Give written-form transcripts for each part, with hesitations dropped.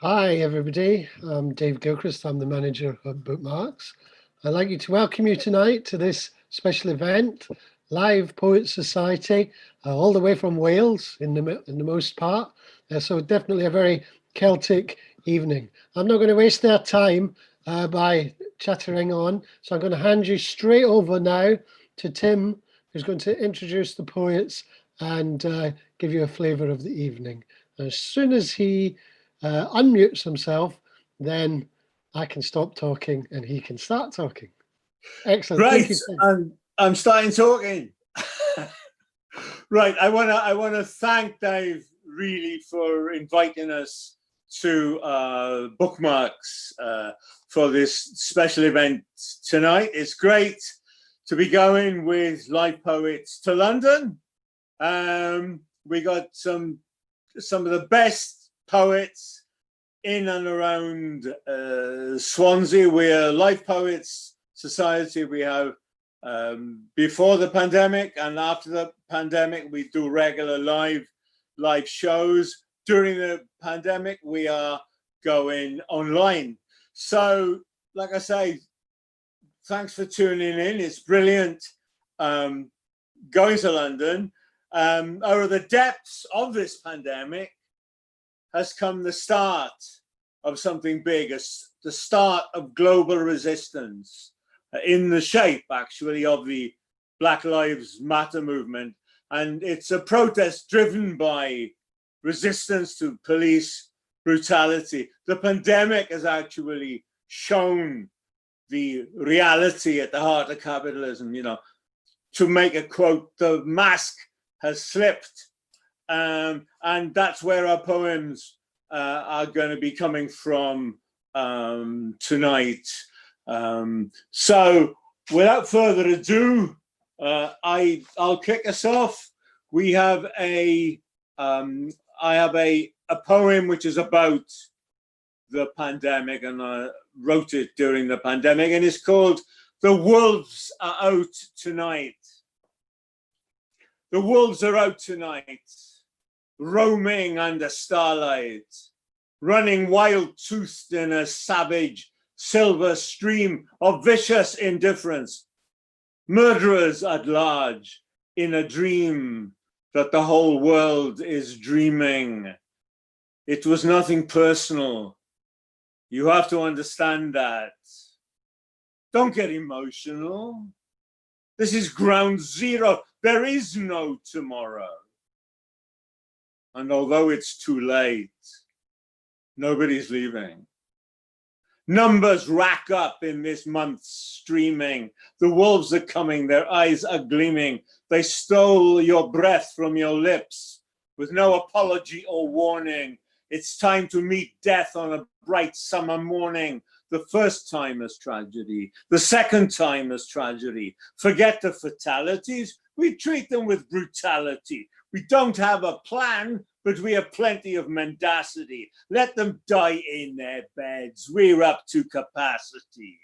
Hi, everybody. I'm Dave Gilchrist. I'm the manager of Bookmarks. I'd like to welcome you tonight to this special event, Live Poets Society, all the way from Wales in the most part. So definitely a very Celtic evening. I'm not going to waste their time by chattering on. So I'm going to hand you straight over now to Tim, who's going to introduce the poets and give you a flavour of the evening. As soon as he unmutes himself, then I can stop talking and he can start talking. Excellent. Right, Thank you. I'm starting talking. Right, I wanna thank Dave really for inviting us to Bookmarks for this special event tonight. It's great to be going with live poets to London. We got some of the best poets in and around Swansea. We're Live Poets Society. We have before the pandemic and after the pandemic, we do regular live shows. During the pandemic, we are going online. So, like I say, thanks for tuning in. It's brilliant going to London. Out of the depths of this pandemic has come the start of something big, the start of global resistance in the shape, actually, of the Black Lives Matter movement. And it's a protest driven by resistance to police brutality. The pandemic has actually shown the reality at the heart of capitalism. You know, to make a quote, the mask has slipped. And that's where our poems are going to be coming from tonight. So without further ado, I'll kick us off. We have I have a poem which is about the pandemic, and I wrote it during the pandemic, and it's called "The Wolves Are Out Tonight." The wolves are out tonight, roaming under starlight, running wild-toothed in a savage silver stream of vicious indifference, murderers at large in a dream that the whole world is dreaming. It was nothing personal. You have to understand that. Don't get emotional. This is ground zero. There is no tomorrow. And although it's too late, nobody's leaving. Numbers rack up in this month's streaming. The wolves are coming, their eyes are gleaming. They stole your breath from your lips with no apology or warning. It's time to meet death on a bright summer morning. The first time as tragedy, the second time as tragedy. Forget the fatalities, we treat them with brutality. We don't have a plan, but we have plenty of mendacity. Let them die in their beds. We're up to capacity.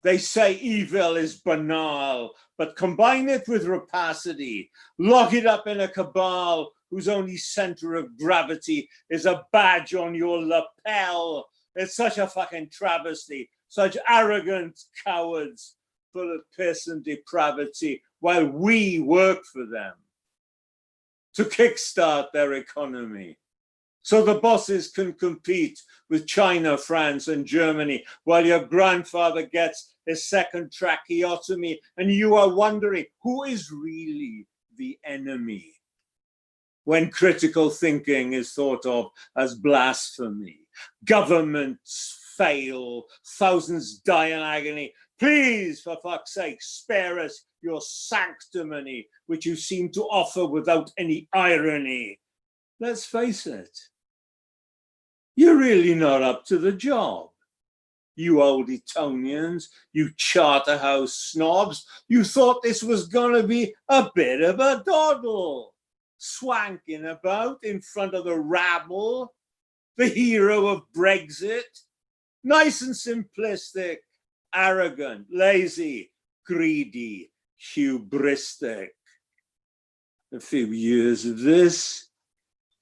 They say evil is banal, but combine it with rapacity. Lock it up in a cabal whose only center of gravity is a badge on your lapel. It's such a fucking travesty. Such arrogant cowards full of piss and depravity while we work for them to kickstart their economy. So the bosses can compete with China, France, and Germany while your grandfather gets his second tracheotomy and you are wondering who is really the enemy when critical thinking is thought of as blasphemy. Governments fail, thousands die in agony. Please, for fuck's sake, spare us your sanctimony, which you seem to offer without any irony. Let's face it, you're really not up to the job. You old Etonians, you Charterhouse snobs, you thought this was gonna be a bit of a doddle, swanking about in front of the rabble, the hero of Brexit, nice and simplistic, arrogant, lazy, greedy, hubristic. A few years of this,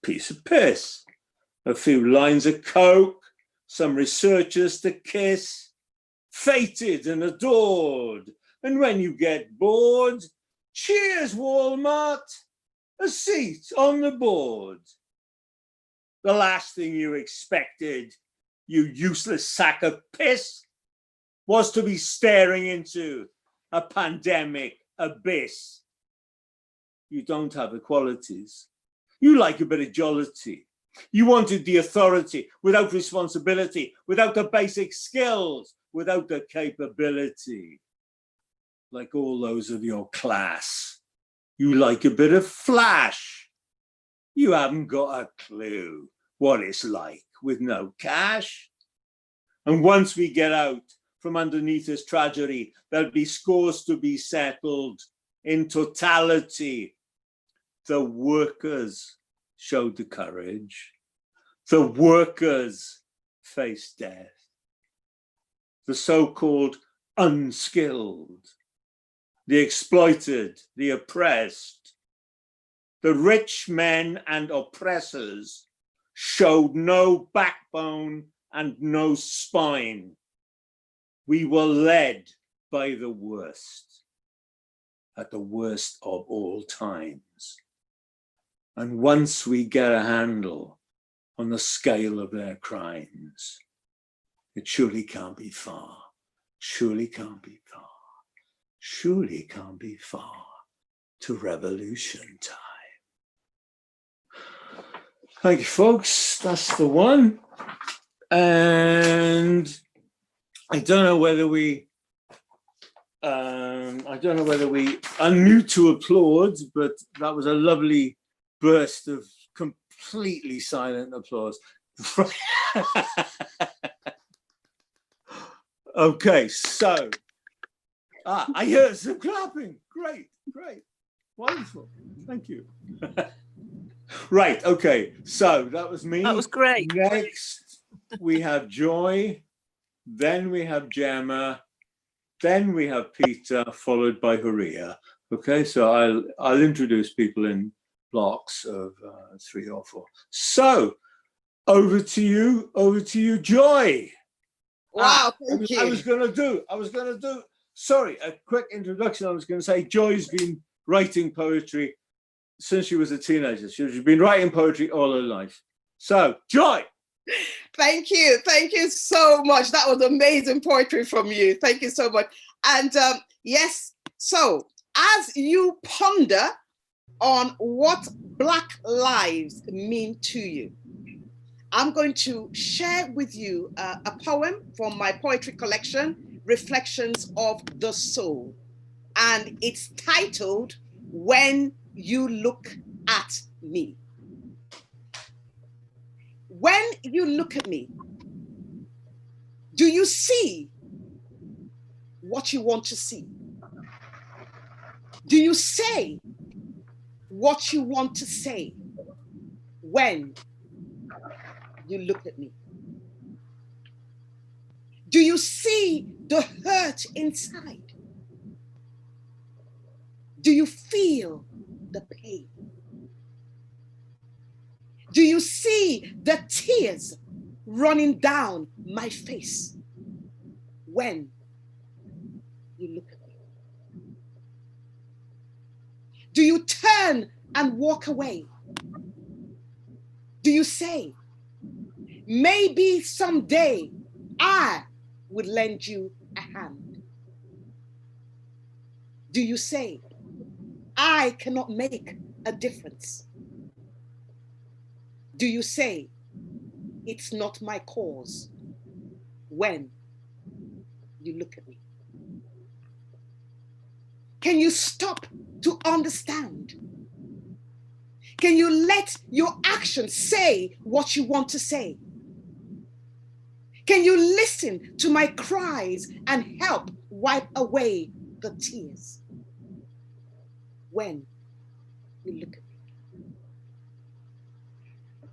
piece of piss. a few lines of coke, some researchers to kiss, fated and adored. And when you get bored, cheers, Walmart, a seat on the board. The last thing you expected, you useless sack of piss, was to be staring into a pandemic abyss. You don't have the qualities. You like a bit of jollity. You wanted the authority without responsibility, without the basic skills, without the capability. Like all those of your class. You like a bit of flash. You haven't got a clue what it's like with no cash. And once we get out from underneath this tragedy, there'll be scores to be settled in totality. The workers showed the courage. The workers faced death. The so-called unskilled, the exploited, the oppressed, the rich men and oppressors showed no backbone and no spine. We were led by the worst, at the worst of all times. And once we get a handle on the scale of their crimes, it surely can't be far, surely can't be far, surely can't be far to revolution time. Thank you, folks. That's the one. And I don't know whether we unmute to applaud, but that was a lovely burst of completely silent applause. Okay, so I heard some clapping. Great, wonderful. Thank you. Right, okay, so that was me. That was great. Next, we have Joy, then we have Gemma, then we have Peter, followed by Horia. Okay, so I'll introduce people in blocks of 3 or 4. So, over to you, Joy. Wow, thank you. I was gonna do, sorry, a quick introduction. I was gonna say Joy's been writing poetry since she was a teenager. She's been writing poetry all her life. So, Joy. Thank you so much. That was amazing poetry from you. Thank you so much. And yes, so as you ponder on what Black lives mean to you, I'm going to share with you a poem from my poetry collection, Reflections of the Soul. And it's titled, When You Look at Me. When you look at me, do you see what you want to see? Do you say what you want to say when you look at me? Do you see the hurt inside? Do you feel the pain? Do you see the tears running down my face when you look at me? Do you turn and walk away? Do you say, maybe someday I would lend you a hand? Do you say, I cannot make a difference? Do you say, it's not my cause when you look at me? Can you stop to understand? Can you let your actions say what you want to say? Can you listen to my cries and help wipe away the tears when you look at me?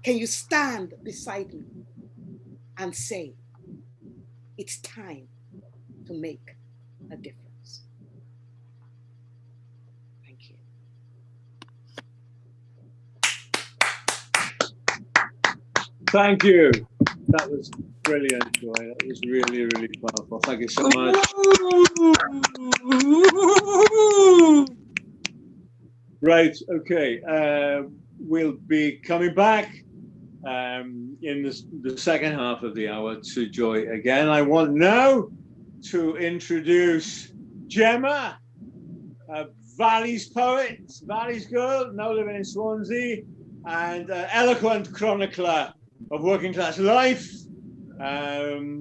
Can you stand beside me and say, it's time to make a difference? Thank you. Thank you. That was brilliant, Joy. That was really, really powerful. Thank you so much. Right, okay. We'll be coming back in the second half of the hour to Joy again. I want now to introduce Gemma, a Valleys poet, Valleys girl, now living in Swansea, and eloquent chronicler of working class life.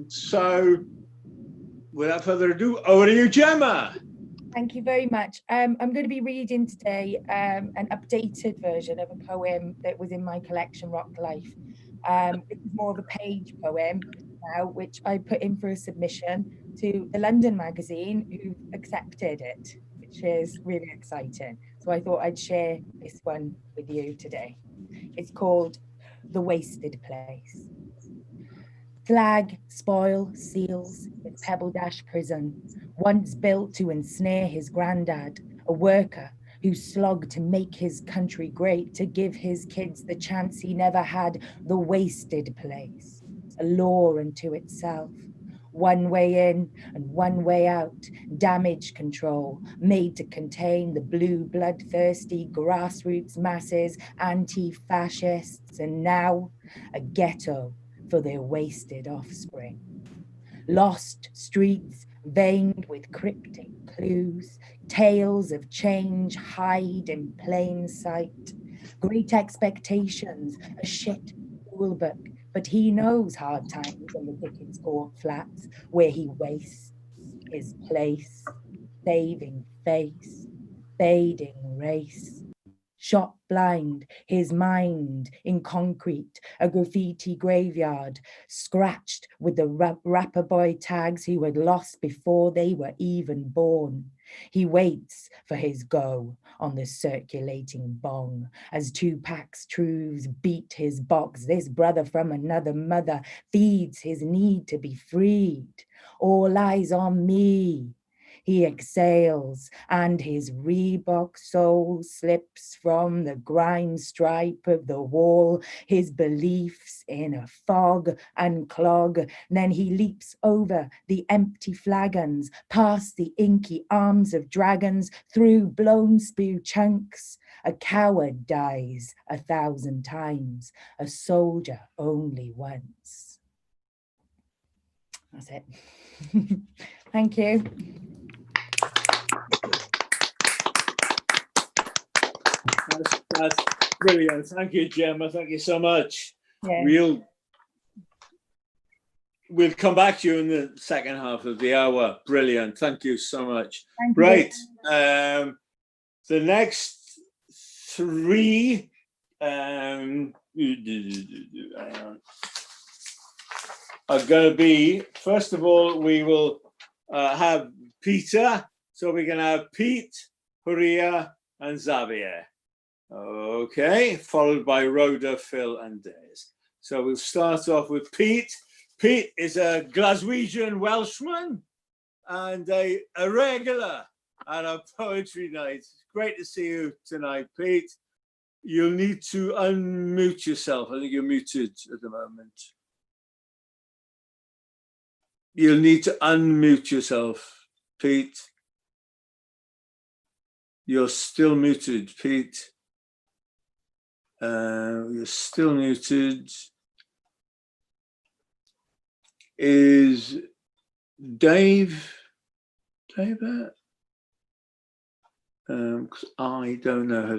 So without further ado, over to you, Gemma. Thank you very much. I'm going to be reading today an updated version of a poem that was in my collection, Rock Life. It's more of a page poem now, which I put in for a submission to the London magazine, who accepted it, which is really exciting. So I thought I'd share this one with you today. It's called The Wasted Place. Flag, spoil, seals, his Pebble Dash prison, once built to ensnare his granddad, a worker who slogged to make his country great, to give his kids the chance he never had, the wasted place, a law unto itself. One way in and one way out, damage control, made to contain the blue bloodthirsty grassroots masses, anti-fascists, and now a ghetto for their wasted offspring. Lost streets veined with cryptic clues, tales of change hide in plain sight. Great expectations, a shit rule book, but he knows hard times in the Dickens Court flats where he wastes his place, saving face, fading race. Shot blind, his mind in concrete, a graffiti graveyard, scratched with the rapper boy tags he had lost before they were even born. He waits for his go on the circulating bong as Tupac's truths beat his box. This brother from another mother feeds his need to be freed. All eyes on me. He exhales, and his Reebok soul slips from the grime stripe of the wall, his beliefs in a fog and clog. Then he leaps over the empty flagons, past the inky arms of dragons, through blown spew chunks. A coward dies 1,000 times, a soldier only once. That's it. Thank you. That's brilliant. Thank you, Gemma. Thank you so much. Yeah. We'll come back to you in the second half of the hour. Brilliant. Thank you so much. Thank you. Right. The next three are going to be, first of all, we will have Peter. So we're going to have Pete, Horia, and Xavier. Okay, followed by Rhoda, Phil, and Des. So we'll start off with Pete. Pete is a Glaswegian Welshman and a regular at our poetry night. It's great to see you tonight, Pete. You'll need to unmute yourself. I think you're muted at the moment. You'll need to unmute yourself, Pete. You're still muted, Pete. You're still muted. Is Dave there? Because I don't know how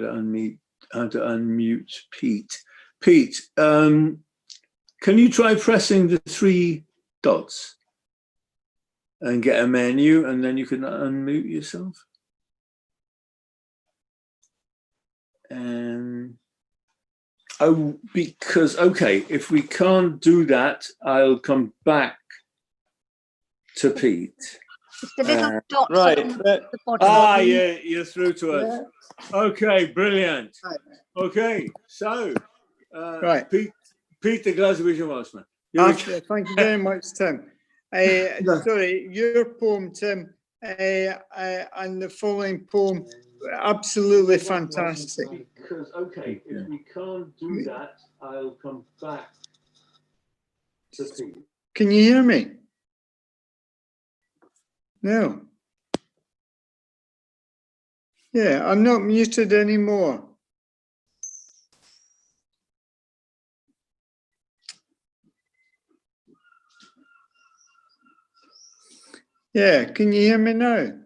to unmute Pete. Pete, can you try pressing the 3 dots and get a menu, and then you can unmute yourself? Oh, because, okay, if we can't do that, I'll come back to Pete. It's the little dots right. on the bottom. You're through to us. Yeah. Okay, brilliant. Right. Okay, so, right. Pete the Glaswegian Welshman. Thank you very much, Tim. Sorry, your poem, Tim, and the following poem, absolutely fantastic. Because, okay, if we can't do that, I'll come back Can you hear me? No. Yeah, I'm not muted anymore. Yeah, can you hear me now?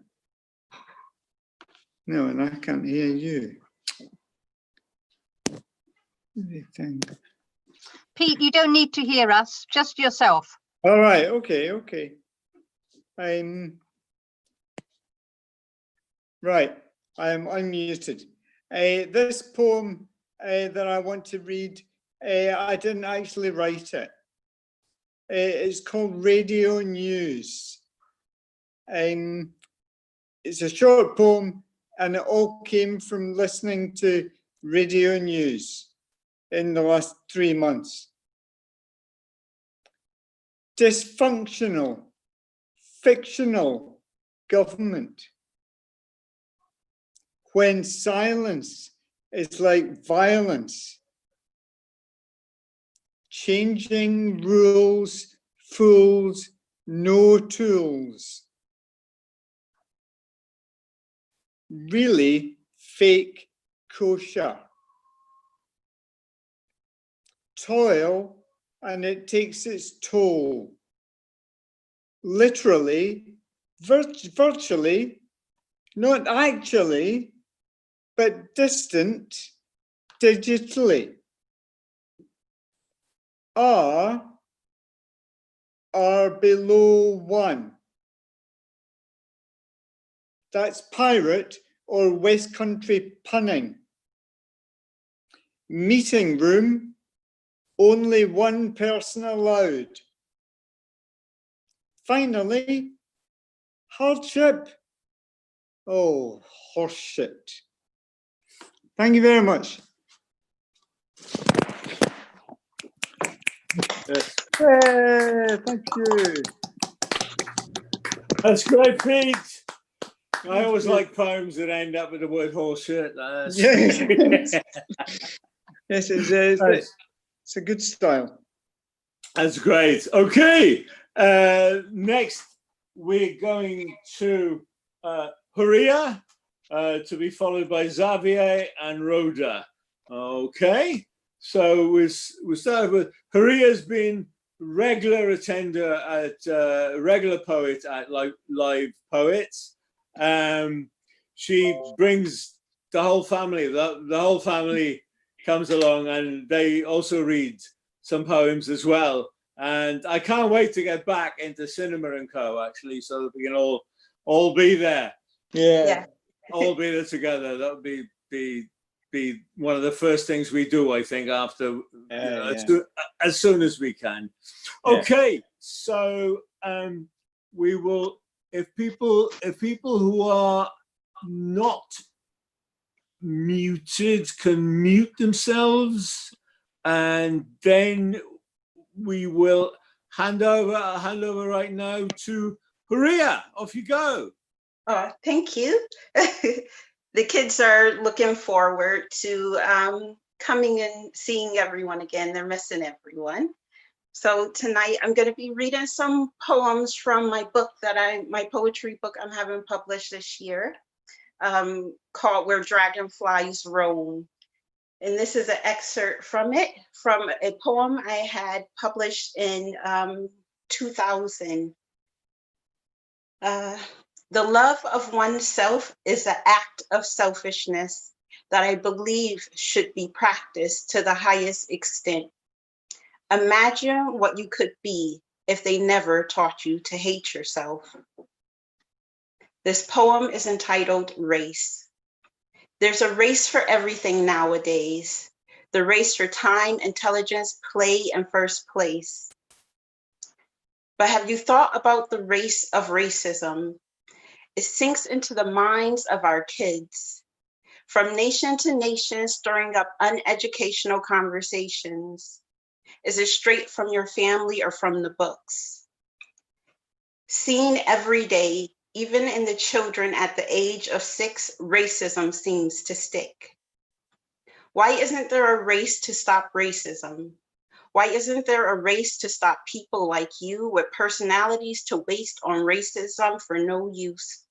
No, and I can't hear you. Pete, you don't need to hear us, just yourself. All right, okay. Right, I'm unmuted. This poem that I want to read, I didn't actually write it. It's called Radio News. It's a short poem and it all came from listening to Radio News in the last 3 months. Dysfunctional, fictional government. When silence is like violence. Changing rules, fools, no tools. Really fake kosher. Toil and it takes its toll. Literally, virtually, not actually, but distant digitally. Are below 1. That's pirate or West Country punning. Meeting room, only 1 person allowed. Finally, hardship. Oh, horseshit. Thank you very much. Yes. Thank you. That's great, Pete. I always like poems that end up with the word horseshit. Yes, it's a good style. That's great. Okay, next we're going to Huria, to be followed by Xavier and Rhoda. Okay, so we'll start with Huria's been regular attender at regular poet at Live Poets. She brings the whole family. The whole family comes along, and they also read some poems as well. And I can't wait to get back into Cinema and Co. actually, so that we can all be there. Yeah. All be there together. That would be one of the first things we do, I think, after as soon as we can. Okay, so we will. If people who are not muted can mute themselves, and then we will hand over right now to Huria. Off you go. Oh, thank you. The kids are looking forward to coming and seeing everyone again. They're missing everyone. So tonight I'm going to be reading some poems from my book my poetry book I'm having published this year, called Where Dragonflies Roam. And this is an excerpt from it, from a poem I had published in 2000. The love of oneself is an act of selfishness that I believe should be practiced to the highest extent. Imagine what you could be if they never taught you to hate yourself. This poem is entitled Race. There's a race for everything nowadays. The race for time, intelligence, play, and first place. But have you thought about the race of racism? It sinks into the minds of our kids. From nation to nation, stirring up uneducational conversations. Is it straight from your family or from the books? Seen every day, even in the children at the age of 6, racism seems to stick. Why isn't there a race to stop racism? Why isn't there a race to stop people like you with personalities to waste on racism for no use?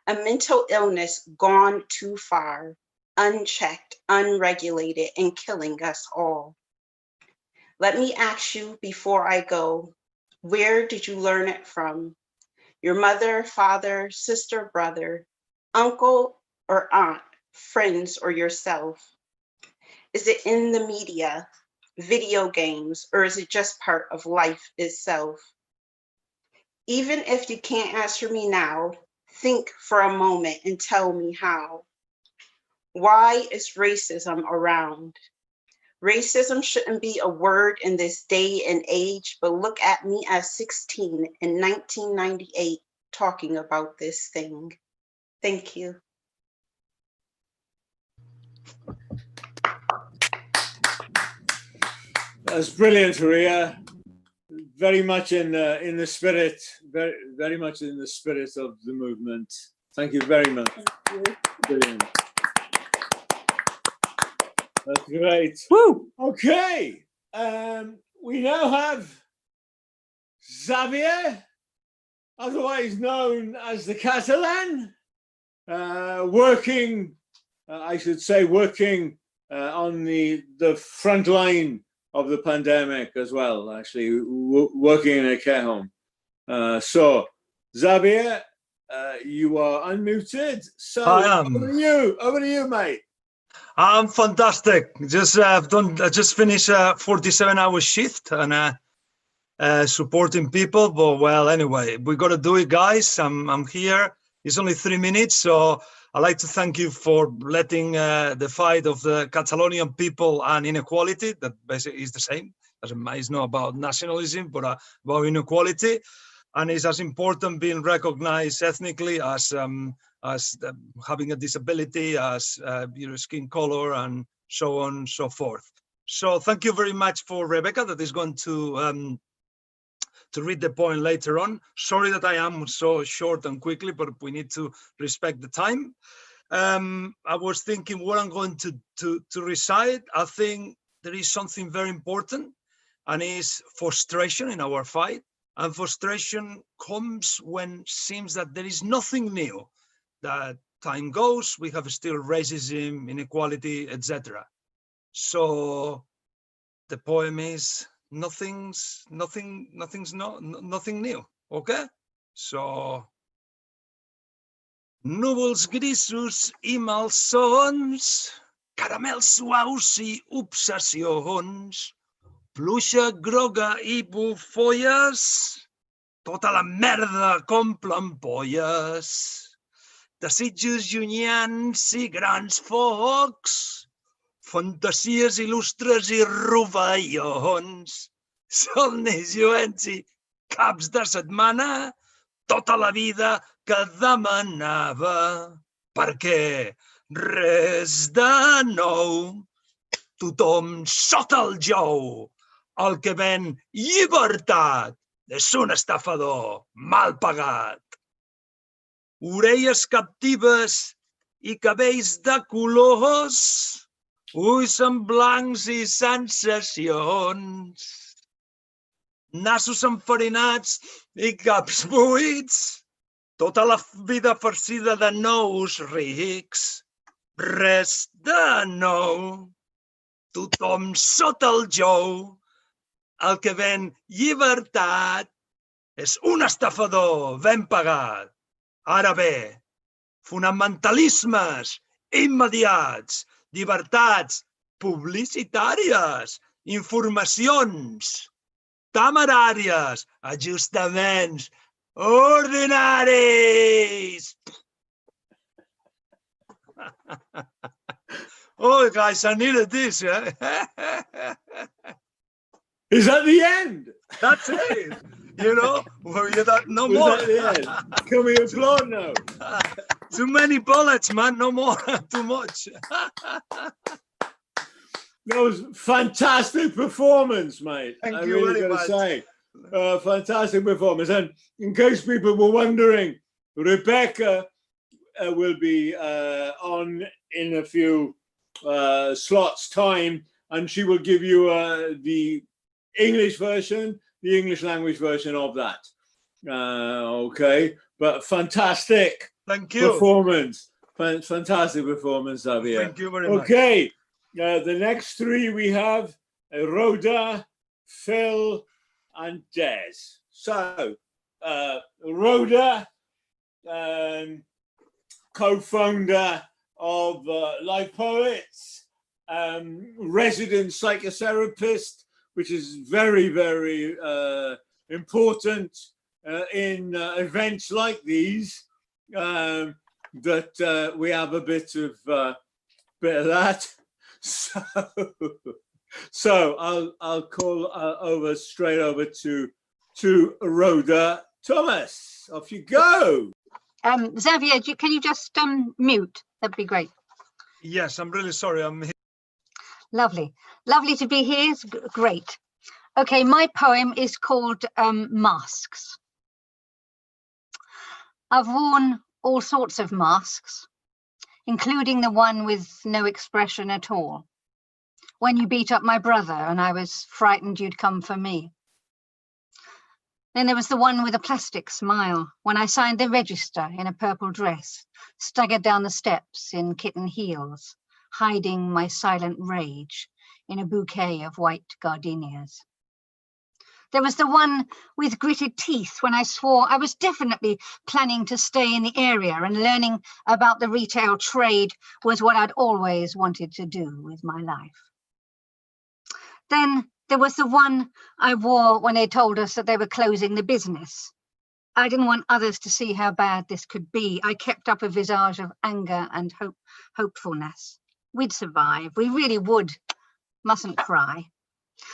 A mental illness gone too far, unchecked, unregulated, and killing us all. Let me ask you before I go, where did you learn it from? Your mother, father, sister, brother, uncle, or aunt, friends, or yourself? Is it in the media, video games, or is it just part of life itself? Even if you can't answer me now, think for a moment and tell me how. Why is racism around? Racism shouldn't be a word in this day and age, but look at me at 16 in 1998 talking about this thing. Thank you. That's brilliant, Maria. Very much in the spirit, very much in the spirit of the movement. Thank you very much. Brilliant. That's great. Woo! Okay. We now have Xavier, otherwise known as the Catalan, working, I should say, working on the front line of the pandemic as well, actually, working in a care home. So, Xavier, you are unmuted. So, I am. Over to you, mate. I'm fantastic. I just finished a 47-hour shift and supporting people. But well, anyway, we got to do it, guys. I'm here. It's only 3 minutes, so I'd like to thank you for letting the fight of the Catalonian people and inequality, that basically is the same. It's not about nationalism, but about inequality. And it's as important being recognized ethnically as having a disability, as your skin color, and so on and so forth. So thank you very much for Rebecca, that is going to read the point later on. Sorry that I am so short and quickly, but we need to respect the time. I was thinking what I'm going to recite. I think there is something very important, and is frustration in our fight. And frustration comes when it seems that there is nothing new. That time goes, we have still racism, inequality, etc. So the poem is nothing new. Okay? So núvols grisos i malsons, caramels suaus i obsessions, pluja groga i bufolles, tota la merda compla ampolles, desitjos llunyans i grans focs, fantasies il·lustres i rovellons, somnis lluents i caps de setmana, tota la vida que demanava, perquè res de nou, tothom sota el jou, el que ven llibertat és un estafador mal pagat. Orelles captives i cabells de colors, ulls en blancs i sensacions, nassos enfarinats i caps buits, tota la vida farcida de nous rics, res de nou, tothom sota el jou, el que ven llibertat és un estafador ben pagat. Ara bé, fonamentalismes immediats, llibertats publicitàries, informacions temeràries, ajustaments ordinaris. Oh, guys, I needed this. Eh? Is that the end? That's it. You know, no Was more. that the end? Can we applaud now? Too many bullets, man. No more. Too much. That was fantastic performance, mate. Thank I you really very got to much. say, fantastic performance. And in case people were wondering, Rebecca will be on in a few slots time, and she will give you the English version, the English language version of that. Okay, but fantastic Thank you. performance. Fantastic performance, Xavier. Thank you very much. Okay, the next three we have Rhoda, Phil, and Des. So, Rhoda, co-founder of Live Poets, resident psychotherapist, which is very, very important in events like these, that we have a bit of that. So I'll call straight over to Rhoda. Thomas, off you go. Xavier, can you just mute? That'd be great. Yes, I'm really sorry. I'm here. Lovely. Lovely to be here. It's great. Okay, my poem is called Masks. I've worn all sorts of masks, including the one with no expression at all. When you beat up my brother and I was frightened you'd come for me. Then there was the one with a plastic smile, when I signed the register in a purple dress, staggered down the steps in kitten heels, hiding my silent rage in a bouquet of white gardenias. There was the one with gritted teeth when I swore I was definitely planning to stay in the area and learning about the retail trade was what I'd always wanted to do with my life. Then there was the one I wore when they told us that they were closing the business. I didn't want others to see how bad this could be. I kept up a visage of anger and hopefulness. We'd survive. We really would. Mustn't cry.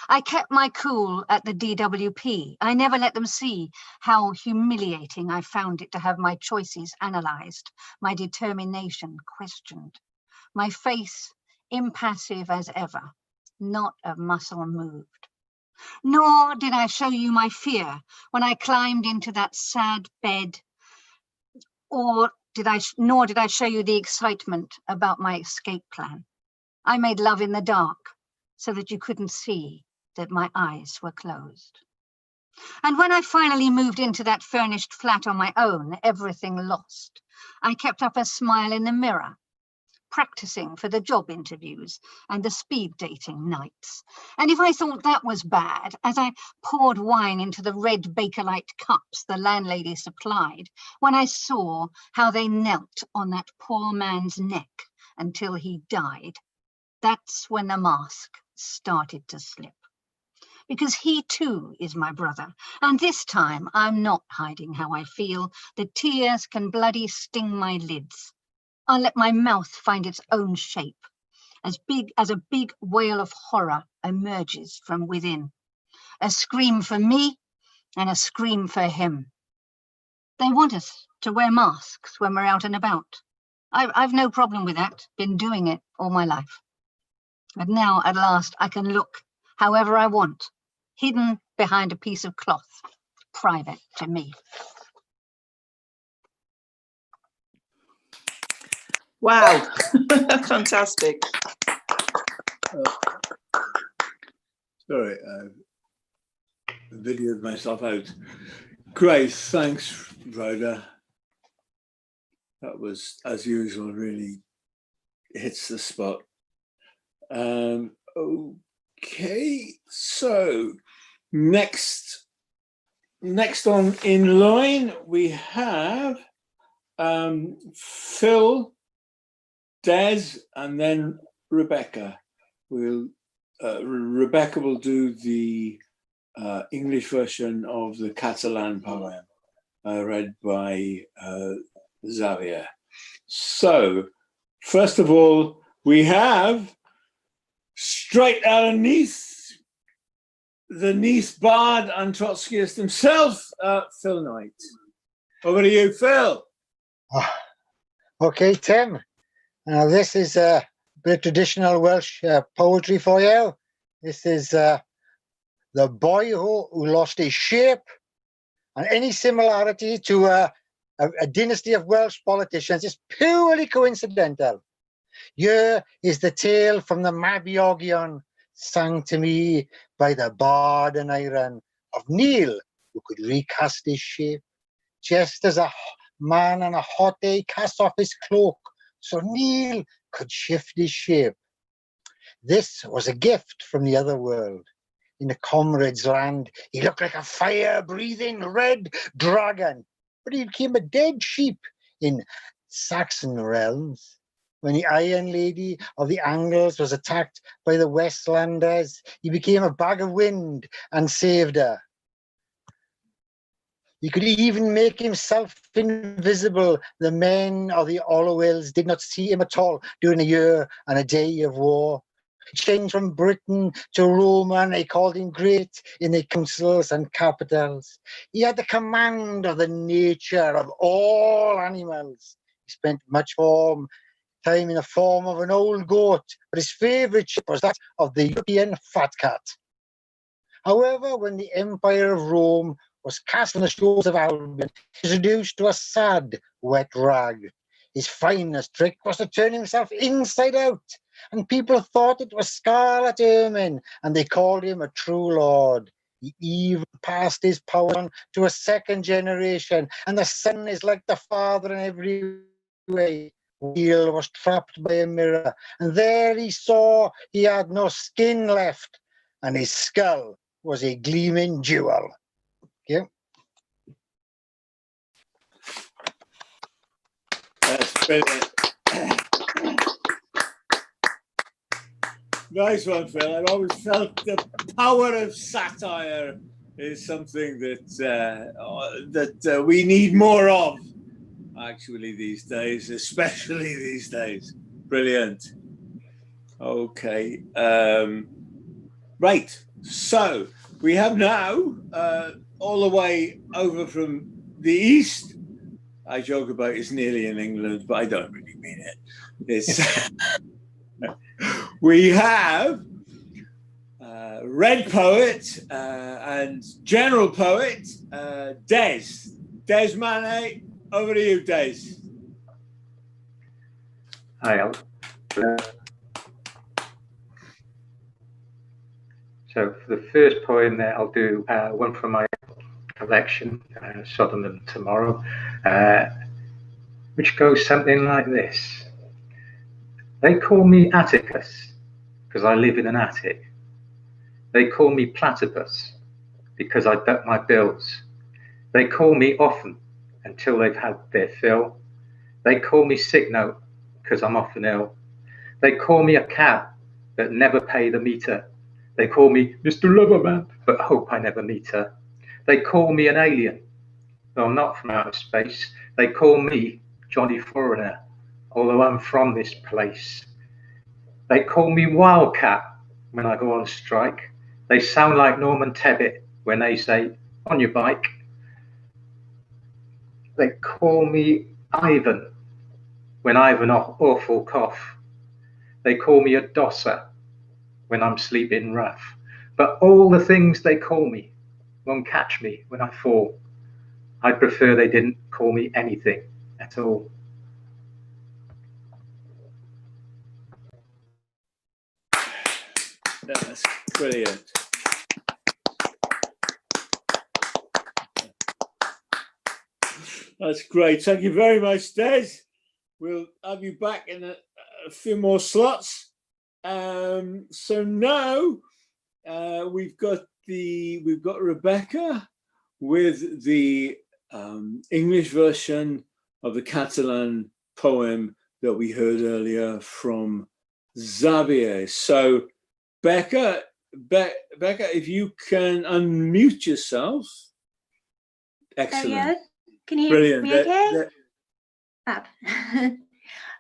I kept my cool at the DWP. I never let them see how humiliating I found it to have my choices analysed, my determination questioned, my face impassive as ever, not a muscle moved. Nor did I show you my fear when I climbed into that sad bed, nor did I show you the excitement about my escape plan. I made love in the dark so that you couldn't see that my eyes were closed. And when I finally moved into that furnished flat on my own, everything lost, I kept up a smile in the mirror, practicing for the job interviews and the speed dating nights. And if I thought that was bad, as I poured wine into the red Bakelite cups the landlady supplied, when I saw how they knelt on that poor man's neck until he died, that's when the mask started to slip. Because he too is my brother, and this time I'm not hiding how I feel. The tears can bloody sting my lids. I'll let my mouth find its own shape, as big as a big whale of horror emerges from within. A scream for me and a scream for him. They want us to wear masks when we're out and about. I've no problem with that, been doing it all my life. But now, at last, I can look however I want, hidden behind a piece of cloth, private to me. Wow, fantastic. Sorry, I videoed myself out. Great, thanks, Rhoda. That was, as usual, really hits the spot. Okay, so next on in line we have Phil, Des, and then Rebecca. Rebecca will do the English version of the Catalan poem read by Xavier. So, first of all, we have straight out of Nice, the Nice bard and Trotskyist himself, Phil Knight. Over to you, Phil. Okay, Tim. Now this is a bit of traditional Welsh poetry for you. This is the boy who lost his shape, and any similarity to a dynasty of Welsh politicians is purely coincidental. Here is the tale from the Mabinogion, sang to me by the bard and iron of Neil, who could recast his shape, just as a man on a hot day cast off his cloak, so Neil could shift his shape. This was a gift from the other world. In the comrade's land, he looked like a fire-breathing red dragon, but he became a dead sheep in Saxon realms. When the Iron Lady of the Angles was attacked by the Westlanders, he became a bag of wind and saved her. He could even make himself invisible. The men of the Hollowells did not see him at all during a year and a day of war. He changed from Britain to Roman. They called him great in the councils and capitals. He had the command of the nature of all animals. He spent much time in the form of an old goat, but his favourite shape was that of the European fat cat. However, when the Empire of Rome was cast on the shores of Albion, he was reduced to a sad, wet rag. His finest trick was to turn himself inside out, and people thought it was scarlet ermine, and they called him a true lord. He even passed his power on to a second generation, and the son is like the father in every way. Wheel was trapped by a mirror, and there he saw he had no skin left, and his skull was a gleaming jewel. Yeah. That's brilliant. Nice one, Phil. I've always felt the power of satire is something that we need more of, actually, these days, especially these days. Brilliant. Okay. Right. So we have now, all the way over from the east, I joke about it's nearly in England, but I don't really mean it. It's we have Red Poet and General Poet, Des. Des Manet, over to you, Des. Hi, Al. So for the first poem there, I'll do one from my collection, Sodom and Tomorrow, which goes something like this. They call me Atticus because I live in an attic. They call me Platypus because I duck my bills. They call me often until they've had their fill. They call me sick note because I'm often ill. They call me a cab but never pay the meter. They call me Mr. Loverman but hope I never meet her. They call me an alien, though I'm not from outer space. They call me Johnny Foreigner, although I'm from this place. They call me Wildcat when I go on strike. They sound like Norman Tebbit when they say, on your bike. They call me Ivan when I have an awful cough. They call me a dosser when I'm sleeping rough. But all the things they call me won't catch me when I fall. I'd prefer they didn't call me anything at all. That's brilliant. That's great. Thank you very much, Des. We'll have you back in a few more slots. So now we've got Rebecca with the English version of the Catalan poem that we heard earlier from Xavier. So Becca, if you can unmute yourself. Excellent. Can you hear Brilliant. me okay? Fab.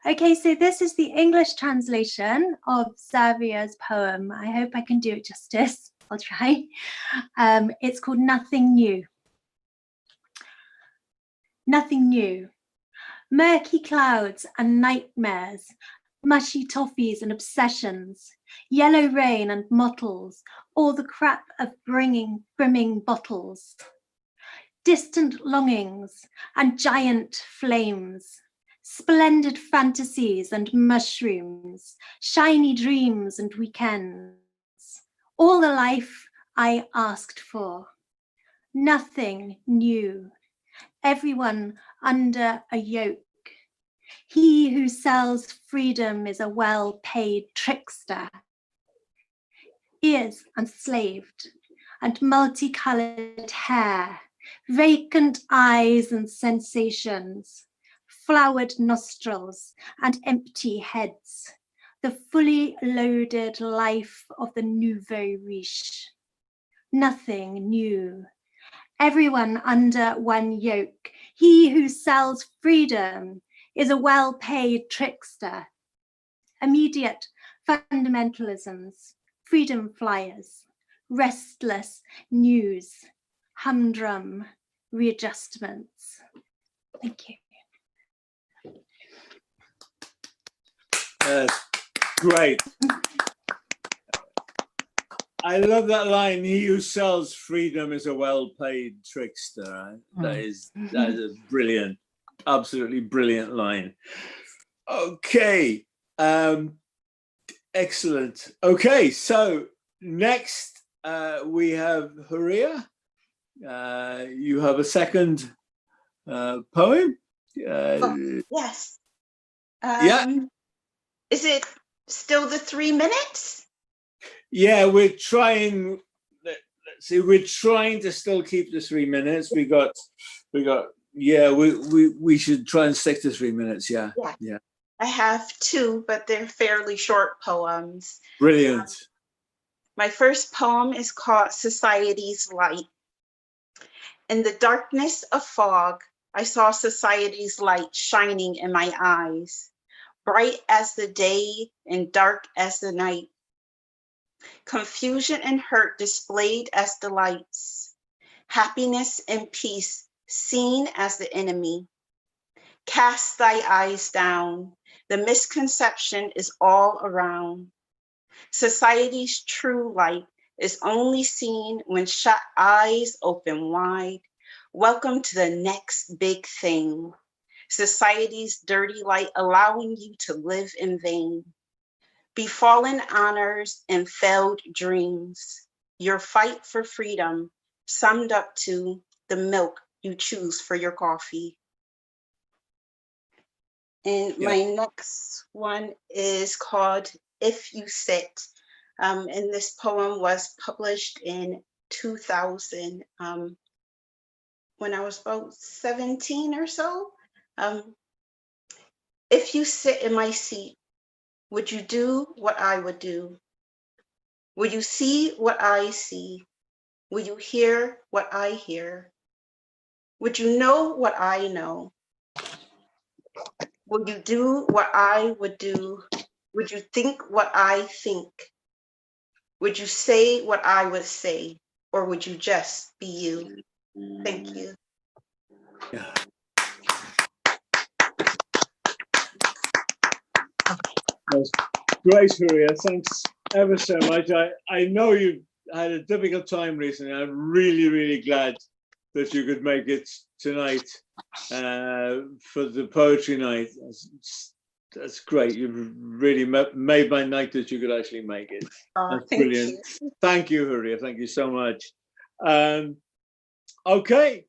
Okay, so this is the English translation of Xavier's poem. I hope I can do it justice. I'll try. It's called Nothing New. Nothing new. Murky clouds and nightmares, mushy toffees and obsessions, yellow rain and mottles, all the crap of brimming bottles. Distant longings and giant flames, splendid fantasies and mushrooms, shiny dreams and weekends, all the life I asked for. Nothing new, everyone under a yoke. He who sells freedom is a well-paid trickster. Ears enslaved and multicolored hair, vacant eyes and sensations, flowered nostrils and empty heads, the fully loaded life of the nouveau riche. Nothing new, everyone under one yoke. He who sells freedom is a well-paid trickster. Immediate fundamentalisms, freedom flyers, restless news, humdrum readjustments. Thank you. Great. I love that line. He who sells freedom is a well-paid trickster. That is a brilliant, absolutely brilliant line. Okay. Excellent. Okay, so next we have Huria. You have a second poem. Yes. Yeah. Is it still the 3 minutes? Yeah, we're trying. Let's see. We're trying to still keep the 3 minutes. We got. Yeah, we should try and stick to 3 minutes. Yeah. Yeah. I have 2, but they're fairly short poems. Brilliant. My first poem is called Society's Light. In the darkness of fog, I saw society's light shining in my eyes, bright as the day and dark as the night. Confusion and hurt displayed as delights, happiness and peace seen as the enemy. Cast thy eyes down, the misconception is all around. Society's true light is only seen when shut eyes open wide. Welcome to the next big thing. Society's dirty light allowing you to live in vain. Befallen honors and failed dreams. Your fight for freedom summed up to the milk you choose for your coffee. And my next one is called If You Sit. And this poem was published in 2000, when I was about 17 or so. If you sit in my seat, would you do what I would do? Will you see what I see? Will you hear what I hear? Would you know what I know? Will you do what I would do? Would you think what I think? Would you say what I would say? Or would you just be you? Thank you. Yeah. That's great, Huria. Thanks ever so much. I know you had a difficult time recently. I'm really, really glad that you could make it tonight for the poetry night. That's great. You've really made my night that you could actually make it. That's brilliant. Thank you, Huria. Thank you so much. Okay,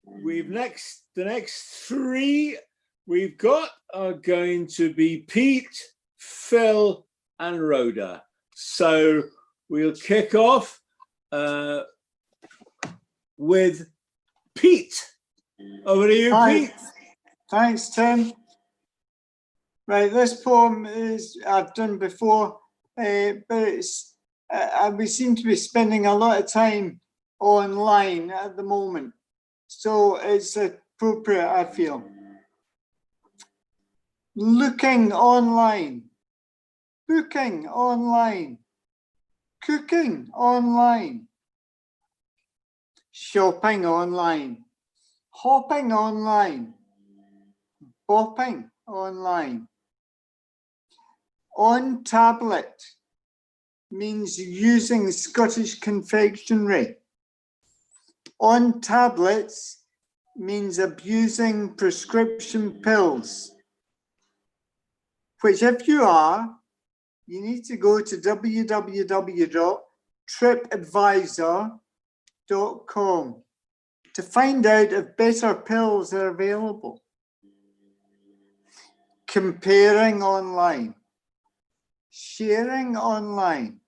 the next 3 we've got are going to be Pete, Phil, and Rhoda. So we'll kick off with Pete. Over to you, Pete. Thanks, Tim. Right, this poem is I've done before, but it's we seem to be spending a lot of time online at the moment, so it's appropriate, I feel. Looking online, booking online, cooking online, shopping online, hopping online, bopping online. On tablet means using Scottish confectionery. On tablets means abusing prescription pills, which if you are, you need to go to www.ncbi.org tripadvisor.com to find out if better pills are available. Comparing online, sharing online,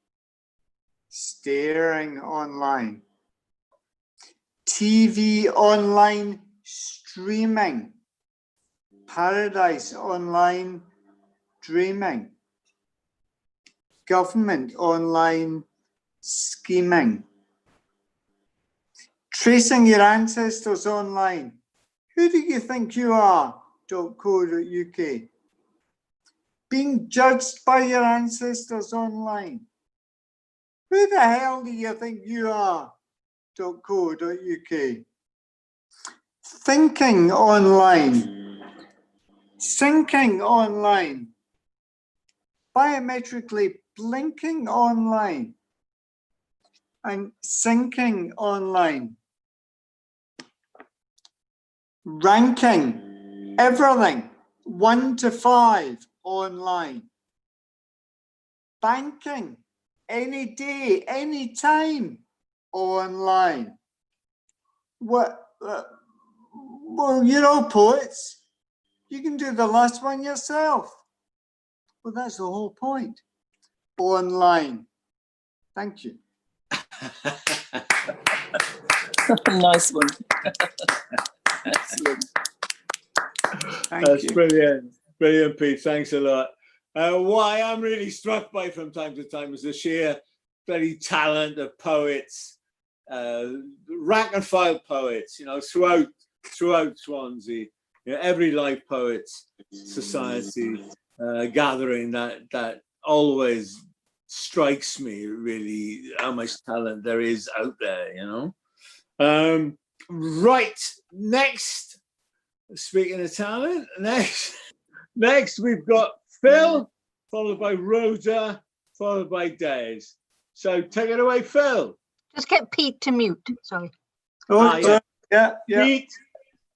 staring online, TV online streaming, paradise online dreaming, government online scheming, tracing your ancestors online. Who do you think you are? .co.uk. Being judged by your ancestors online. Who the hell do you think you are? .co.uk. Thinking online. Syncing online. Biometrically blinking online. And syncing online. Ranking everything 1 to 5 online. Banking any day, any time online. What? Well, you're all poets. You can do the last one yourself. Well, that's the whole point. Online. Thank you. Nice one. Excellent. That's brilliant. Brilliant, Pete. Thanks a lot. What I am really struck by from time to time is the sheer very talent of poets, rank and file poets, throughout Swansea, every live poets society gathering that always strikes me really how much talent there is out there, Right, next, speaking of talent, next we've got Phil, followed by Rhoda, followed by Des. So take it away, Phil. Just get Pete to mute. Sorry. Oh, yeah. Pete,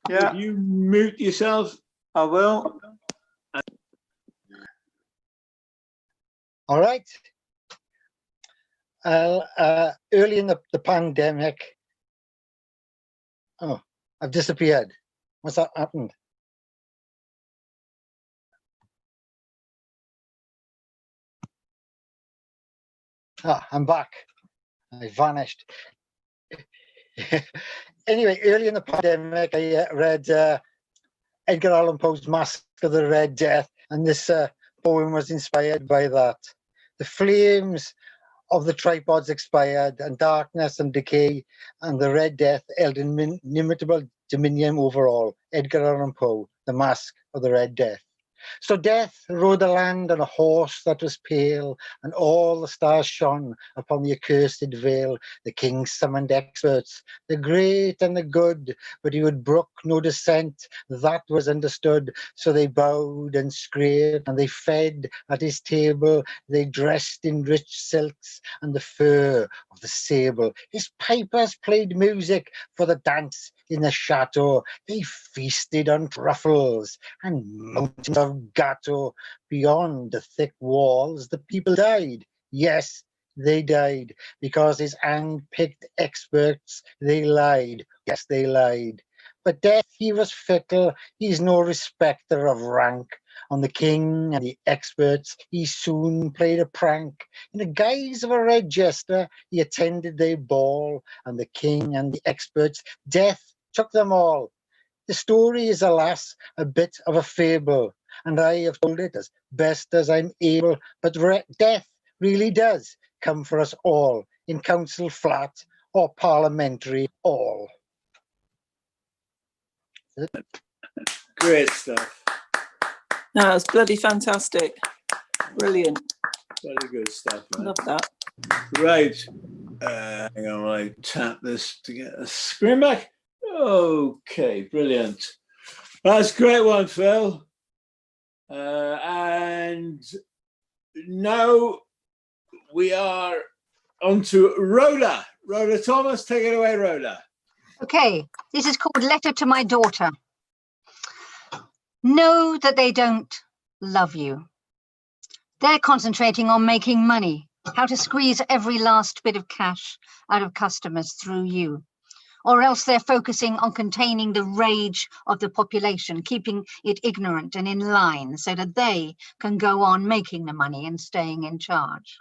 would you mute yourself? I will. All right. Early in the pandemic, oh, I've disappeared. What's that happened? Ah, I'm back. I vanished. Anyway, early in the pandemic, I read Edgar Allan Poe's Masque of the Red Death, and this poem was inspired by that. The flames of the tripods expired, and darkness and decay, and the Red Death held inimitable dominion over all. Edgar Allan Poe, The Masque of the Red Death. So death rode the land on a horse that was pale, and all the stars shone upon the accursed vale. The king summoned experts, the great and the good, but he would brook no dissent, that was understood. So they bowed and scraped, and they fed at his table. They dressed in rich silks and the fur of the sable. His pipers played music for the dance in the chateau. They feasted on truffles and mountains of gateau. Beyond the thick walls, the people died. Yes, they died, because his hand-picked experts, they lied. Yes, they lied. But death, he was fickle, he's no respecter of rank. On the king and the experts, he soon played a prank. In the guise of a red jester, he attended their ball, and the king and the experts, death took them all. The story is, alas, a bit of a fable, and I have told it as best as I'm able, but death really does come for us all, in council flat or parliamentary hall. Great stuff. No, it's bloody fantastic. Brilliant. Very good stuff, man. Love that. Right. Hang on, I tap this to get a screen back. Okay, brilliant. That's a great one, Phil. And now we are on to Rhoda. Rhoda Thomas, take it away, Rhoda. Okay, this is called Letter to My Daughter. Know that they don't love you. They're concentrating on making money. how to squeeze every last bit of cash out of customers through you. Or else they're focusing on containing the rage of the population, keeping it ignorant and in line so that they can go on making the money and staying in charge.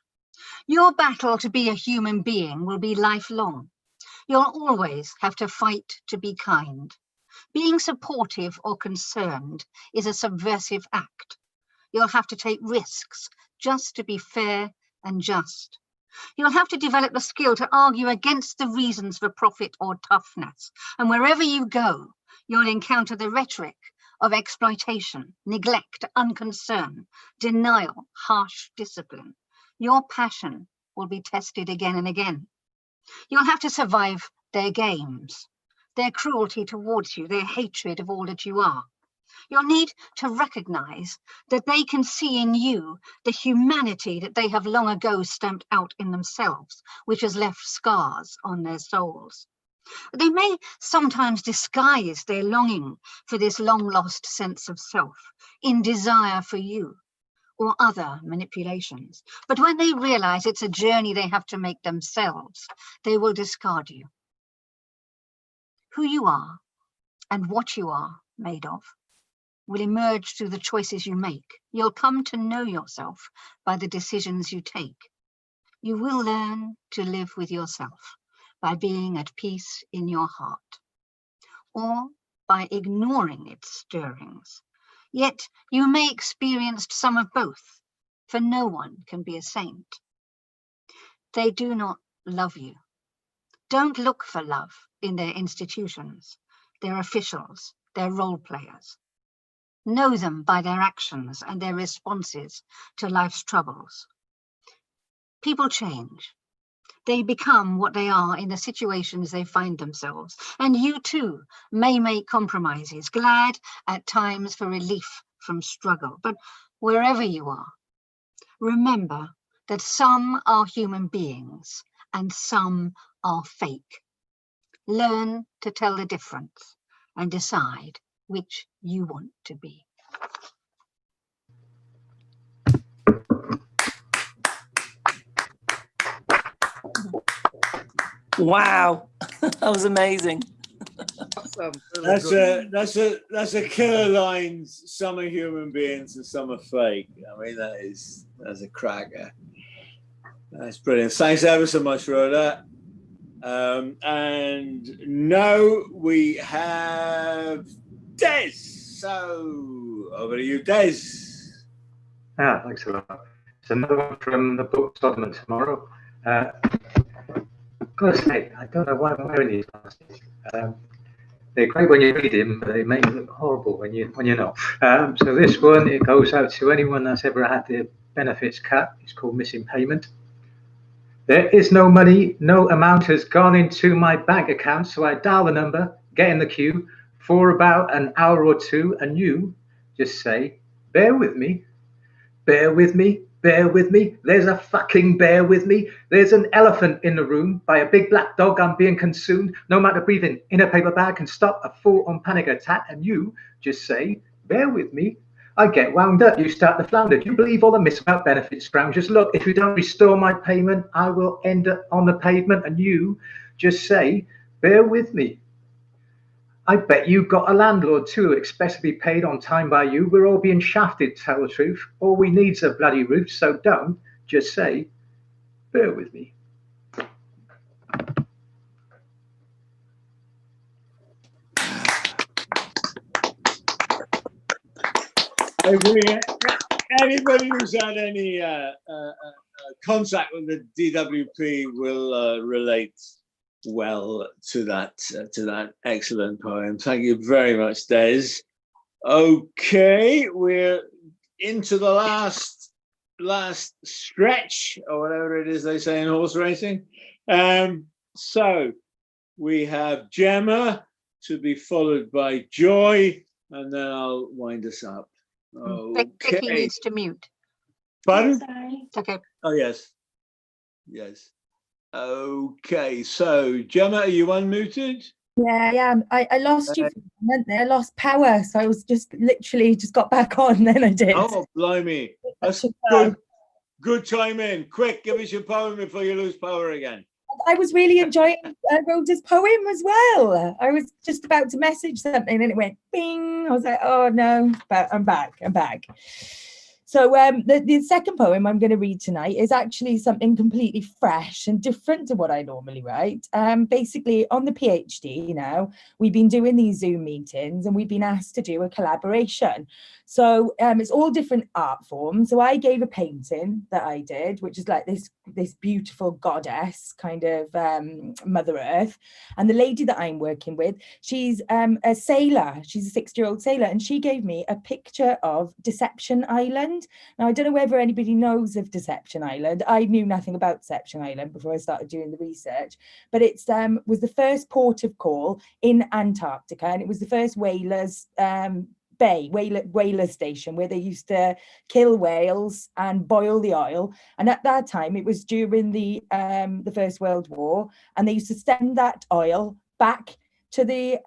Your battle to be a human being will be lifelong. You'll always have to fight to be kind. Being supportive or concerned is a subversive act. You'll have to take risks just to be fair and just. You'll have to develop the skill to argue against the reasons for profit or toughness. And wherever you go, you'll encounter the rhetoric of exploitation, neglect, unconcern, denial, harsh discipline. Your passion will be tested again and again. You'll have to survive their games, their cruelty towards you, their hatred of all that you are. You'll need to recognize that they can see in you the humanity that they have long ago stamped out in themselves, which has left scars on their souls. They may sometimes disguise their longing for this long-lost sense of self in desire for you or other manipulations. But when they realize it's a journey they have to make themselves, they will discard you. Who you are and what you are made of will emerge through the choices you make. You'll come to know yourself by the decisions you take. You will learn to live with yourself by being at peace in your heart, or by ignoring its stirrings. Yet you may experience some of both, for no one can be a saint. They do not love you. Don't look for love in their institutions, their officials, their role players. Know them by their actions and their responses to life's troubles. People change. They become what they are in the situations they find themselves. And you too may make compromises, glad at times for relief from struggle. But wherever you are, remember that some are human beings and some are fake. Learn to tell the difference and decide which you want to be. Wow, that was amazing. Awesome. That's a killer line. Some are human beings and some are fake. I mean, that's a cracker. That's brilliant. Thanks ever so much, Rhoda. And now we have Des. So over to you, Des. Thanks a lot. It's another one from the book Todman tomorrow. I've got to say, I don't know why I'm wearing these glasses. They're great when you read them, but they make you look horrible when you're not. So this one, it goes out to anyone that's ever had their benefits cut. It's called missing payment. There is no money, no amount has gone into my bank account, so I dial the number, get in the queue for about an hour or two, and you just say, bear with me, bear with me, bear with me. There's a fucking bear with me. There's an elephant in the room. By a big black dog, I'm being consumed. No matter breathing in a paper bag can stop a full-on panic attack, and you just say, bear with me. I get wound up, you start to flounder. Do you believe all the myths about benefits, scroungers? Look, if you don't restore my payment, I will end up on the pavement, and you just say, bear with me. I bet you've got a landlord too who expects to be paid on time by you. We're all being shafted, tell the truth. All we need's a bloody roof, so don't just say, bear with me. Anybody who's had any contact with the DWP will relate well to that excellent poem. Thank you very much, Des. Okay, we're into the last stretch, or whatever it is they say in horse racing. So we have Gemma to be followed by Joy, and then I'll wind us up. Okay. Vicky needs to mute. Pardon? Sorry. It's okay. Oh, yes. Yes. Okay, so Gemma, are you unmuted? Yeah, yeah. I lost you for a moment there. I lost power, so I was just literally got back on. Then I did. Oh, blimey! That's good. good time in. Quick, give us your poem before you lose power again. I was really enjoying Rhoda's poem as well. I was just about to message something and it went bing. I was like, oh no, but I'm back. So the second poem I'm going to read tonight is actually something completely fresh and different to what I normally write. Basically, on the PhD now, we've been doing these Zoom meetings and we've been asked to do a collaboration. So it's all different art forms. So I gave a painting that I did, which is like this beautiful goddess kind of Mother Earth. And the lady that I'm working with, she's a sailor. She's a 60-year-old sailor. And she gave me a picture of Deception Island. Now, I don't know whether anybody knows of Deception Island. I knew nothing about Deception Island before I started doing the research, but it was the first port of call in Antarctica, and it was the first whalers whaler station where they used to kill whales and boil the oil. And at that time, it was during the First World War, and they used to send that oil back to the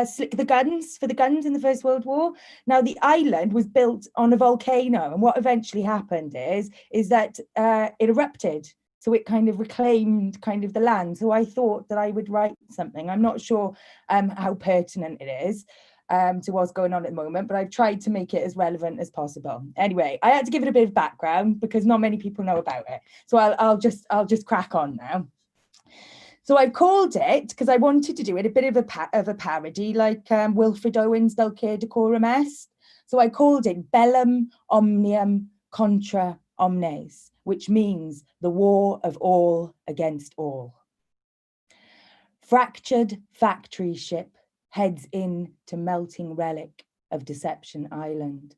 slick the guns for the guns in the First World War. Now the island was built on a volcano, and what eventually happened is that it erupted, so it kind of reclaimed kind of the land. So I thought that I would write something. I'm not sure how pertinent it is to what's going on at the moment, but I've tried to make it as relevant as possible. Anyway, I had to give it a bit of background because not many people know about it, so I'll just crack on now. So I've called it, because I wanted to do it a bit of a parody, like Wilfred Owen's Dulce Decorum Est. So I called it Bellum Omnium Contra Omnes, which means the war of all against all. Fractured factory ship heads in to melting relic of Deception Island.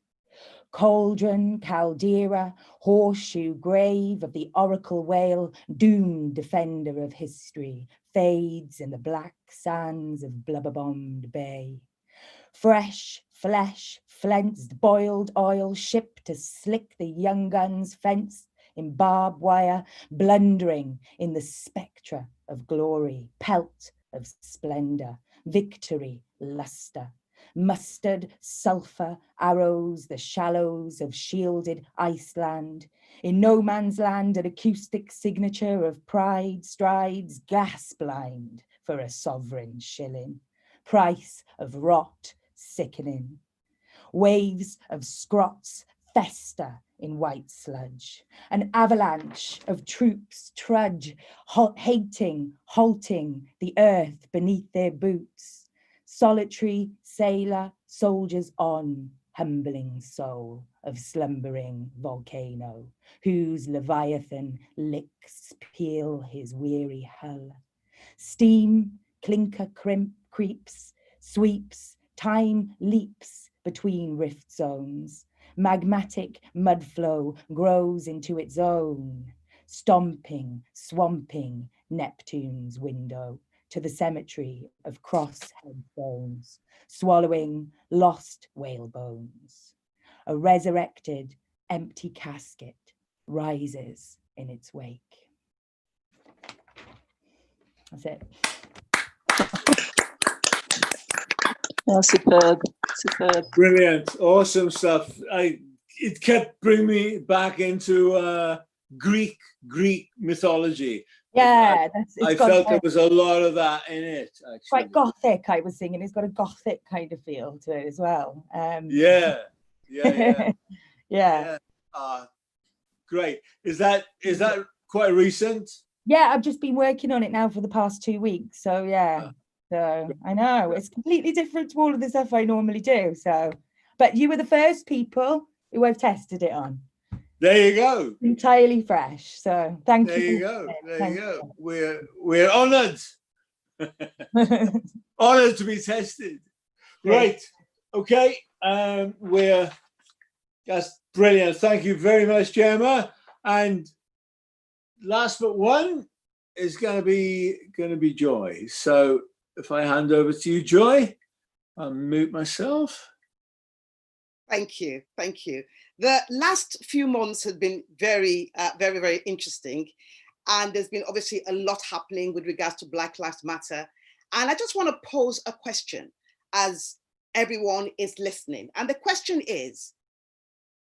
Cauldron, caldera, horseshoe grave of the oracle whale, doomed defender of history, fades in the black sands of blubber-bombed bay. Fresh flesh, flensed, boiled oil, shipped to slick the young guns, fenced in barbed wire, blundering in the spectra of glory, pelt of splendor, victory, luster. Mustard, sulphur, arrows, the shallows of shielded Iceland. In no man's land, an acoustic signature of pride strides gas blind for a sovereign shilling. Price of rot sickening. Waves of scrots fester in white sludge. An avalanche of troops trudge, halting the earth beneath their boots. Solitary sailor soldiers on, humbling soul of slumbering volcano, whose leviathan licks peel his weary hull. Steam, clinker creeps, sweeps, time leaps between rift zones. Magmatic mud flow grows into its own, stomping, swamping Neptune's window to the cemetery of cross-head bones, swallowing lost whale bones. A resurrected, empty casket rises in its wake. That's it. Oh, superb. Brilliant, awesome stuff. It kept bringing me back into Greek mythology. Yeah, I felt there was a lot of that in it. Actually, quite gothic. I was thinking it's got a gothic kind of feel to it as well. Yeah. Great. Is that quite recent? Yeah, I've just been working on it now for the past 2 weeks. So yeah, so I know it's completely different to all of the stuff I normally do. So, but you were the first people who I've tested it on. There you go. Entirely fresh. So thank you. There you go. There you go. We're honoured. Honoured to be tested. Great. Okay. That's brilliant. Thank you very much, Gemma. And last but one is going to be Joy. So if I hand over to you, Joy, I'll mute myself. Thank you. Thank you. The last few months have been very, very interesting. And there's been obviously a lot happening with regards to Black Lives Matter. And I just want to pose a question as everyone is listening. And the question is,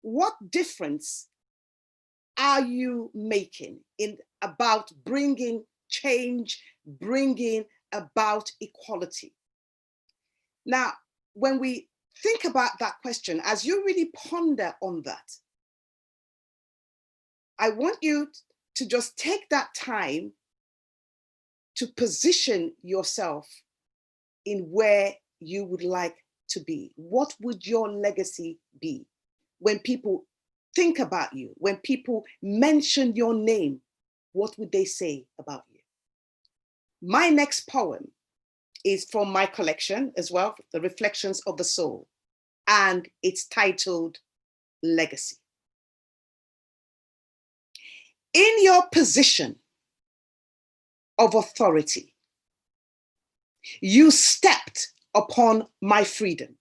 what difference are you making about bringing change, bringing about equality? Now, when we think about that question, as you really ponder on that, I want you to just take that time to position yourself in where you would like to be. What would your legacy be? When people think about you, when people mention your name, what would they say about you? My next poem is from my collection as well, The Reflections of the Soul, and it's titled Legacy. In your position of authority, you stepped upon my freedom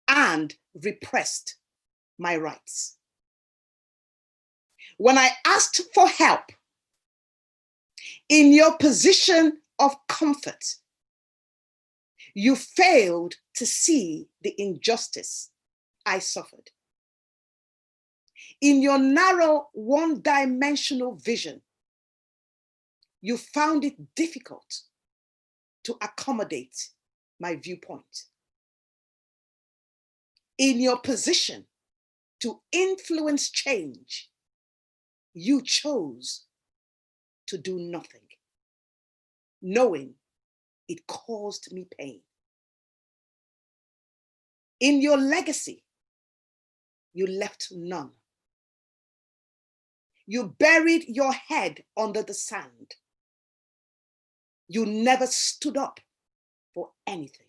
and repressed my rights. When I asked for help, in your position of comfort, you failed to see the injustice I suffered. In your narrow, one-dimensional vision, you found it difficult to accommodate my viewpoint. In your position to influence change, you chose to do nothing, knowing it caused me pain. In your legacy, you left none. You buried your head under the sand. You never stood up for anything.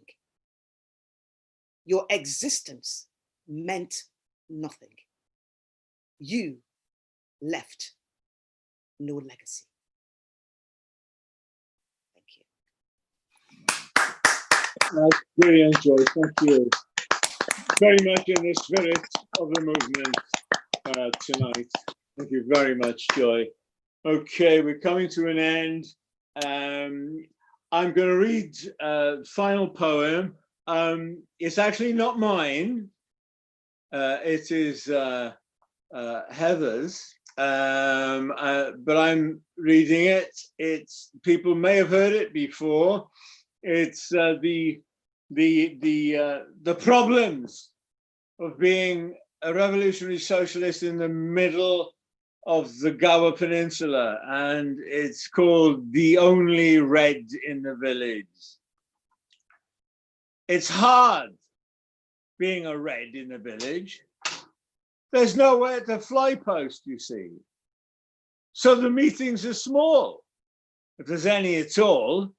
Your existence meant nothing. You left no legacy. That's brilliant, Joy. Thank you. Very much in the spirit of the movement tonight. Thank you very much, Joy. Okay, we're coming to an end. I'm going to read final poem. It's actually not mine. It is Heather's, but I'm reading it. It's, people may have heard it before. It's the problems of being a revolutionary socialist in the middle of the Gower Peninsula, and it's called The Only Red in the Village. It's hard being a red in the village. There's nowhere to fly post, you see. So the meetings are small, if there's any at all,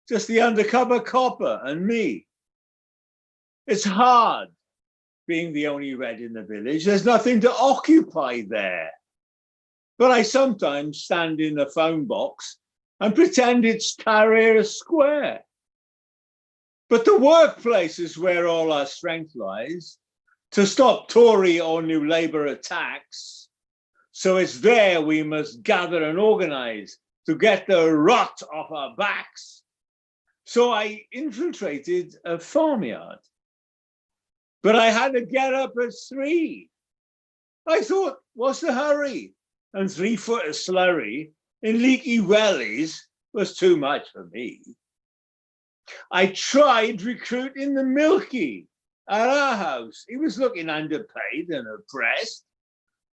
just the undercover copper and me. It's hard being the only red in the village. There's nothing to occupy there. But I sometimes stand in the phone box and pretend it's Tahrir Square. But the workplace is where all our strength lies, to stop Tory or New Labour attacks. So it's there we must gather and organise to get the rot off our backs. So I infiltrated a farmyard, but I had to get up at 3. I thought, what's the hurry? And 3 foot of slurry in leaky wellies was too much for me. I tried recruiting the Milky at our house. He was looking underpaid and oppressed.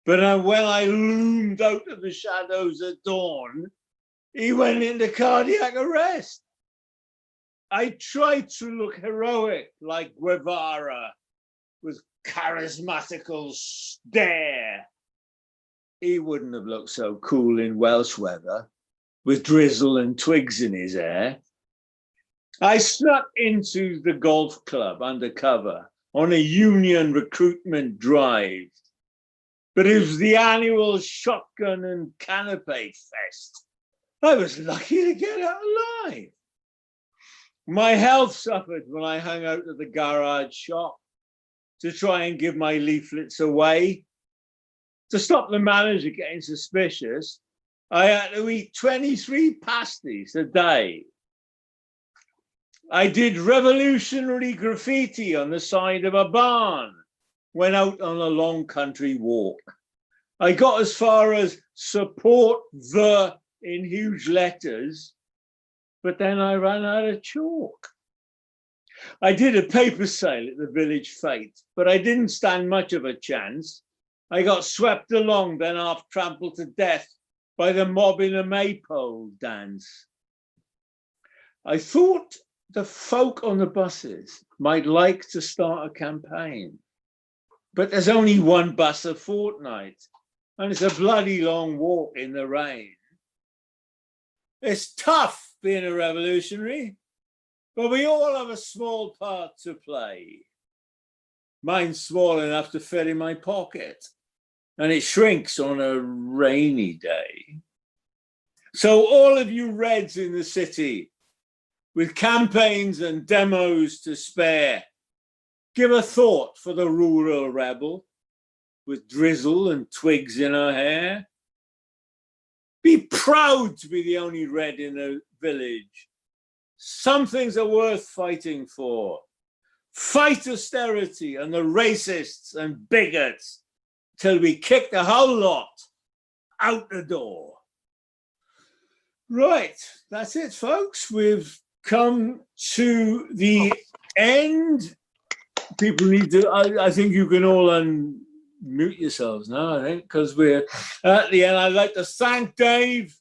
But when I loomed out of the shadows at dawn, he went into cardiac arrest. I tried to look heroic like Guevara with charismatical stare. He wouldn't have looked so cool in Welsh weather with drizzle and twigs in his hair. I snuck into the golf club undercover on a union recruitment drive, but it was the annual shotgun and canapé fest. I was lucky to get out alive. My health suffered when I hung out at the garage shop to try and give my leaflets away. To stop the manager getting suspicious, I had to eat 23 pasties a day. I did revolutionary graffiti on the side of a barn went out on a long country walk. I got as far as support the in huge letters, but then I ran out of chalk. I did a paper sale at the village fete, but I didn't stand much of a chance. I got swept along, then half trampled to death by the mob in a maypole dance. I thought the folk on the buses might like to start a campaign, but there's only one bus a fortnight, and it's a bloody long walk in the rain. It's tough being a revolutionary, but we all have a small part to play. Mine's small enough to fit in my pocket, and it shrinks on a rainy day. So all of you Reds in the city, with campaigns and demos to spare, give a thought for the rural rebel with drizzle and twigs in her hair. Be proud to be the only Red in the village. Some things are worth fighting for. Fight austerity and the racists and bigots till we kick the whole lot out the door. Right, that's it, folks. We've come to the end. People need to, I think you can all unmute yourselves now, I think, because we're at the end. I'd like to thank Dave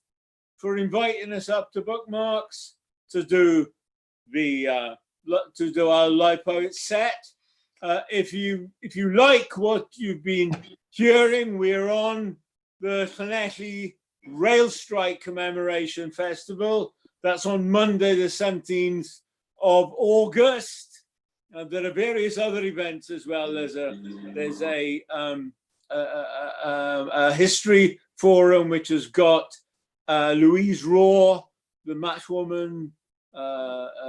for inviting us up to Bookmarks to do our Live Poet set. If you like what you've been hearing, we're on the Llanelli Rail Strike Commemoration Festival. That's on Monday, the 17th of August. There are various other events as well. There's a history forum which has got Louise Raw, the Matchwoman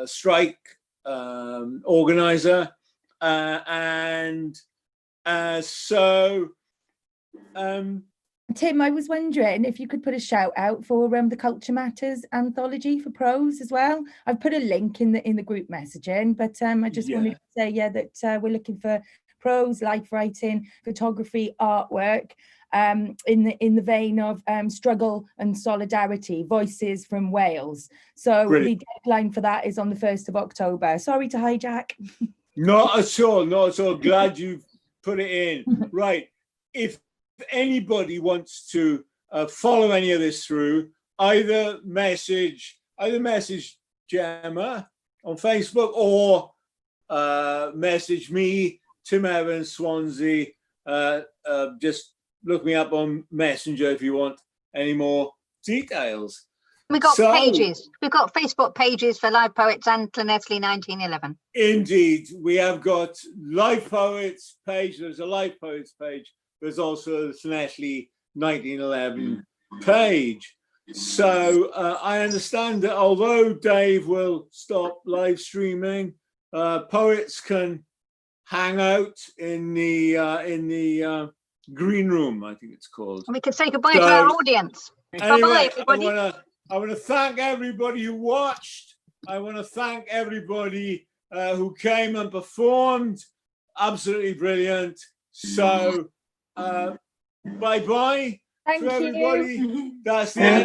strike organizer, Tim, I was wondering if you could put a shout out for the Culture Matters anthology for prose as well. I've put a link in the group messaging, but I just wanted to say that we're looking for prose, life writing, photography, artwork, in the vein of struggle and solidarity, voices from Wales. So Brilliant. The deadline for that is on the 1st of October. Sorry to hijack. Not at all, not at all. Glad you've put it in. Right. If anybody wants to follow any of this through, either message Gemma on Facebook or message me, Tim Evans, Swansea. Just look me up on Messenger if you want any more details. We've got pages. We've got Facebook pages for Live Poets and Llanelli 1911. Indeed, we have got Live Poets page. There's a Live Poets page. There's also the Llanelli 1911 page. So I understand that although Dave will stop live streaming, poets can hang out in the green room, I think it's called. And we can say goodbye to our audience. Anyway, bye-bye, everybody. I want to thank everybody who watched. I want to thank everybody who came and performed. Absolutely brilliant. So bye-bye to everybody. That's the end.